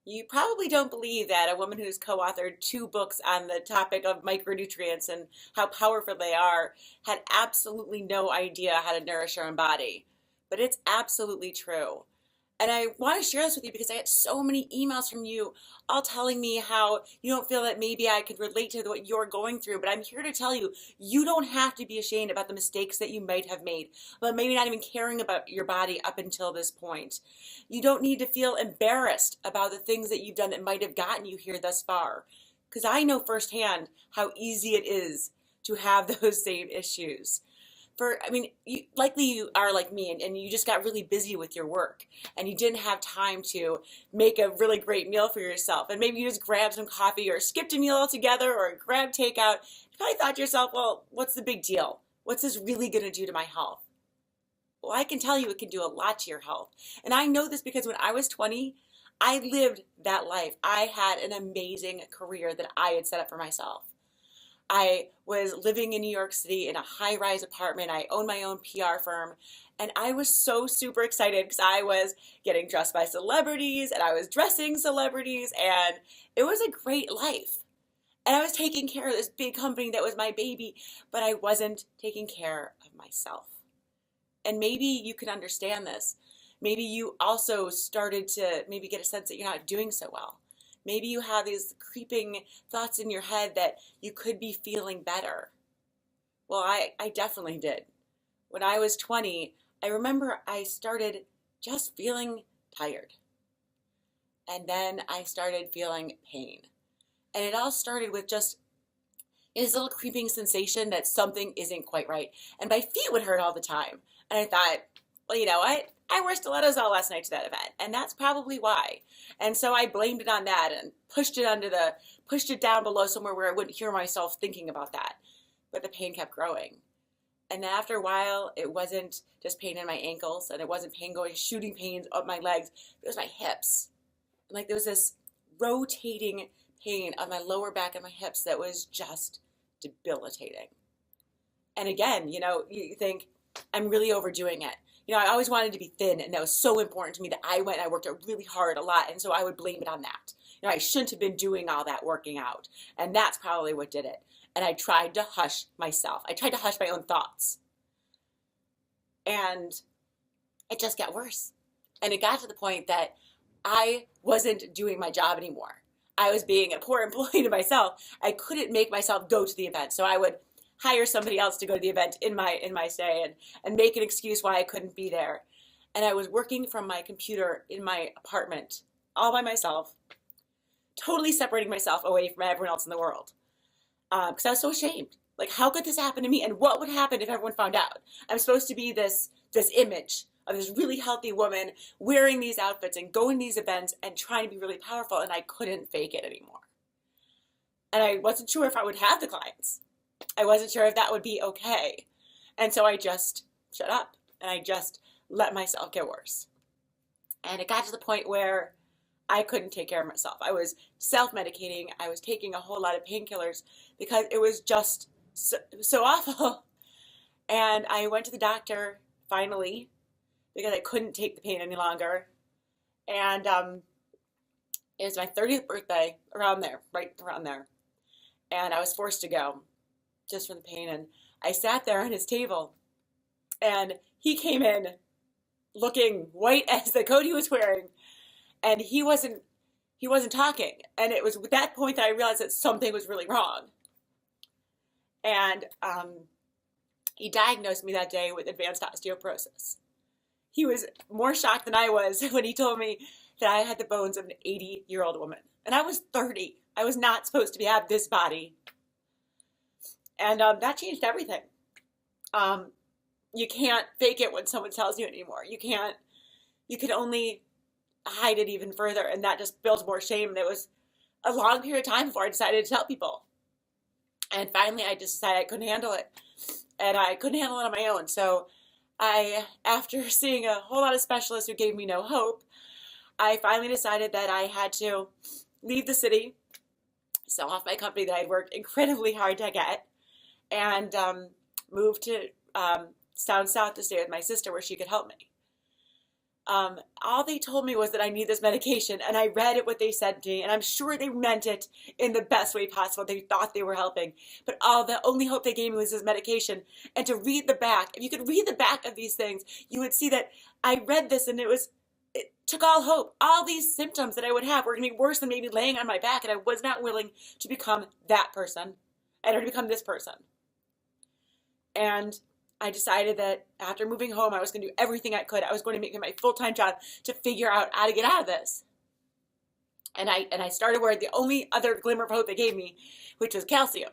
You probably don't believe that a woman who's co-authored two books on the topic of micronutrients and how powerful they are had absolutely no idea how to nourish her own body. But it's absolutely true. And I want to share this with you because I had so many emails from you all telling me how you don't feel that maybe I could relate to what you're going through. But I'm here to tell you, you don't have to be ashamed about the mistakes that you might have made, but maybe not even caring about your body up until this point. You don't need to feel embarrassed about the things that you've done that might have gotten you here thus far. Because I know firsthand how easy it is to have those same issues. Likely you are like me and you just got really busy with your work and you didn't have time to make a really great meal for yourself. And maybe you just grabbed some coffee or skipped a meal altogether or grabbed takeout. You probably thought to yourself, well, what's the big deal? What's this really going to do to my health? Well, I can tell you it can do a lot to your health. And I know this because when I was 20, I lived that life. I had an amazing career that I had set up for myself. I was living in New York City in a high-rise apartment. I owned my own PR firm. And I was so super excited because I was getting dressed by celebrities and I was dressing celebrities. And it was a great life. And I was taking care of this big company that was my baby, but I wasn't taking care of myself. And maybe you can understand this. Maybe you also started to maybe get a sense that you're not doing so well. Maybe you have these creeping thoughts in your head that you could be feeling better. Well, I definitely did. When I was 20, I remember I started just feeling tired. And then I started feeling pain. And it all started with just this little creeping sensation that something isn't quite right. And my feet would hurt all the time. And I thought, well, you know what? I wore stilettos all last night to that event, and that's probably why. And so I blamed it on that and pushed it down below somewhere where I wouldn't hear myself thinking about that. But the pain kept growing. And then after a while, it wasn't just pain in my ankles, and it wasn't pain going, shooting pains up my legs. It was my hips. And like there was this rotating pain on my lower back and my hips that was just debilitating. And again, you think, I'm really overdoing it. I always wanted to be thin, and that was so important to me that I went and I worked out really hard a lot, and so I would blame it on that. I shouldn't have been doing all that working out, and that's probably what did it. And I tried to hush myself. I tried to hush my own thoughts. And it just got worse. And it got to the point that I wasn't doing my job anymore. I was being a poor employee to myself. I couldn't make myself go to the event, so I would hire somebody else to go to the event in my stay and make an excuse why I couldn't be there. And I was working from my computer in my apartment all by myself, totally separating myself away from everyone else in the world. Because I was so ashamed. Like, how could this happen to me? And what would happen if everyone found out? I'm supposed to be this image of this really healthy woman wearing these outfits and going to these events and trying to be really powerful, and I couldn't fake it anymore. And I wasn't sure if I would have the clients. I wasn't sure if that would be okay. And so I just shut up and I just let myself get worse. And it got to the point where I couldn't take care of myself. I was self-medicating. I was taking a whole lot of painkillers because it was just so awful. And I went to the doctor finally because I couldn't take the pain any longer. And it was my 30th birthday, right around there. And I was forced to go just for the pain. And I sat there on his table and he came in looking white as the coat he was wearing, and he wasn't talking. And it was at that point that I realized that something was really wrong. And he diagnosed me that day with advanced osteoporosis. He was more shocked than I was when he told me that I had the bones of an 80-year-old woman. And I was 30. I was not supposed to have this body. And that changed everything. You can't fake it when someone tells you anymore. You can only hide it even further, and that just builds more shame. And it was a long period of time before I decided to tell people. And finally, I just decided I couldn't handle it. And I couldn't handle it on my own. So after seeing a whole lot of specialists who gave me no hope, I finally decided that I had to leave the city, sell off my company that I'd worked incredibly hard to get, and move to down south to stay with my sister where she could help me. all they told me was that I need this medication, and I read it what they said to me, and I'm sure they meant it in the best way possible. They thought they were helping, but the only hope they gave me was this medication. And to read the back, if you could read the back of these things, you would see that I read this, and it took all hope. All these symptoms that I would have were going to be worse than maybe laying on my back, and I was not willing to become that person. I had to become this person. And I decided that after moving home, I was going to do everything I could. I was going to make it my full-time job to figure out how to get out of this. And I started where the only other glimmer of hope they gave me, which was calcium.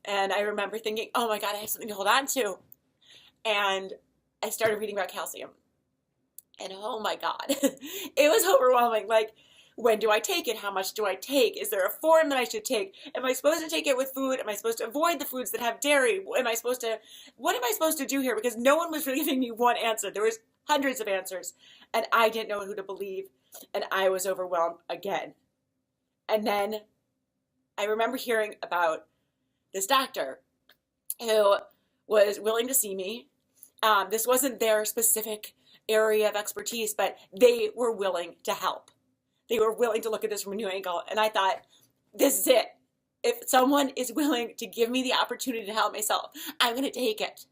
And I remember thinking, oh my God, I have something to hold on to. And I started reading about calcium. And oh my God, it was overwhelming. Like, when do I take it? How much do I take? Is there a form that I should take? Am I supposed to take it with food? Am I supposed to avoid the foods that have dairy? What am I supposed to do here? Because no one was really giving me one answer. There was hundreds of answers, and I didn't know who to believe, and I was overwhelmed again. And then I remember hearing about this doctor who was willing to see me. This wasn't their specific area of expertise, but they were willing to help. They were willing to look at this from a new angle. And I thought, this is it. If someone is willing to give me the opportunity to help myself, I'm going to take it.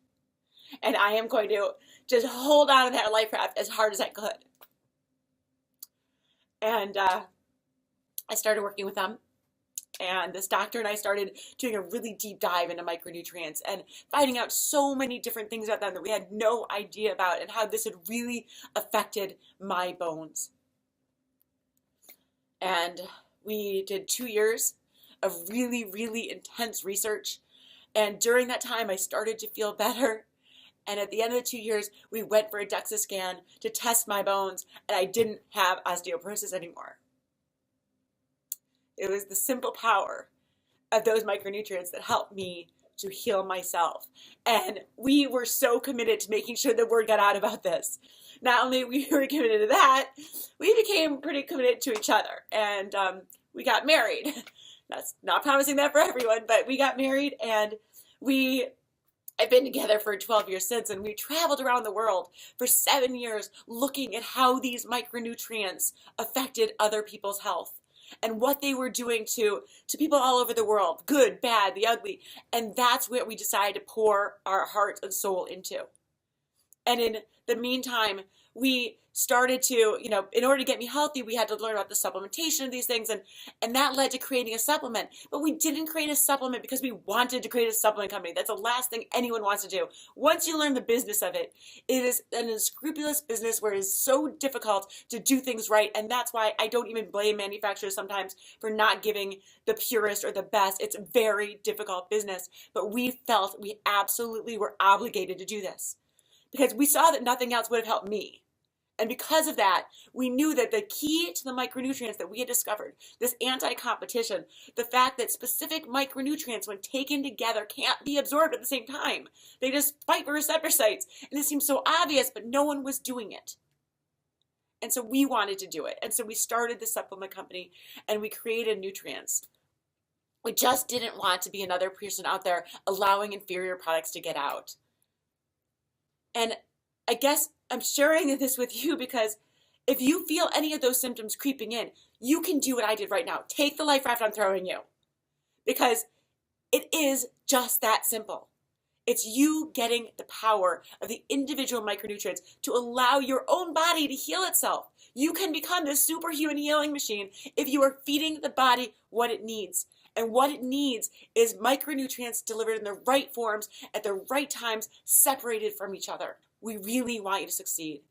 And I am going to just hold on to that life raft as hard as I could. And I started working with them. And this doctor and I started doing a really deep dive into micronutrients and finding out so many different things about them that we had no idea about, and how this had really affected my bones. And we did 2 years of really, really intense research. And during that time, I started to feel better. And at the end of the 2 years, we went for a DEXA scan to test my bones, and I didn't have osteoporosis anymore. It was the simple power of those micronutrients that helped me to heal myself. And we were so committed to making sure the word got out about this. Not only we were committed to that, we became pretty committed to each other. And we got married. That's not promising that for everyone, but we got married, and I've been together for 12 years since, and we traveled around the world for 7 years looking at how these micronutrients affected other people's health and what they were doing to people all over the world, good, bad, the ugly. And that's what we decided to pour our heart and soul into. And in the meantime, we started to, in order to get me healthy, we had to learn about the supplementation of these things, and that led to creating a supplement. But we didn't create a supplement because we wanted to create a supplement company. That's the last thing anyone wants to do. Once you learn the business of it, it is an unscrupulous business where it is so difficult to do things right, and that's why I don't even blame manufacturers sometimes for not giving the purest or the best. It's a very difficult business, but we felt we absolutely were obligated to do this because we saw that nothing else would have helped me. And because of that, we knew that the key to the micronutrients that we had discovered, this anti-competition, the fact that specific micronutrients, when taken together, can't be absorbed at the same time. They just fight for receptor sites. And it seemed so obvious, but no one was doing it. And so we wanted to do it. And so we started the supplement company, and we created nutrients. We just didn't want to be another person out there allowing inferior products to get out. And I guess I'm sharing this with you because if you feel any of those symptoms creeping in, you can do what I did right now. Take the life raft I'm throwing you. Because it is just that simple. It's you getting the power of the individual micronutrients to allow your own body to heal itself. You can become this superhuman healing machine if you are feeding the body what it needs. And what it needs is micronutrients delivered in the right forms at the right times, separated from each other. We really want you to succeed.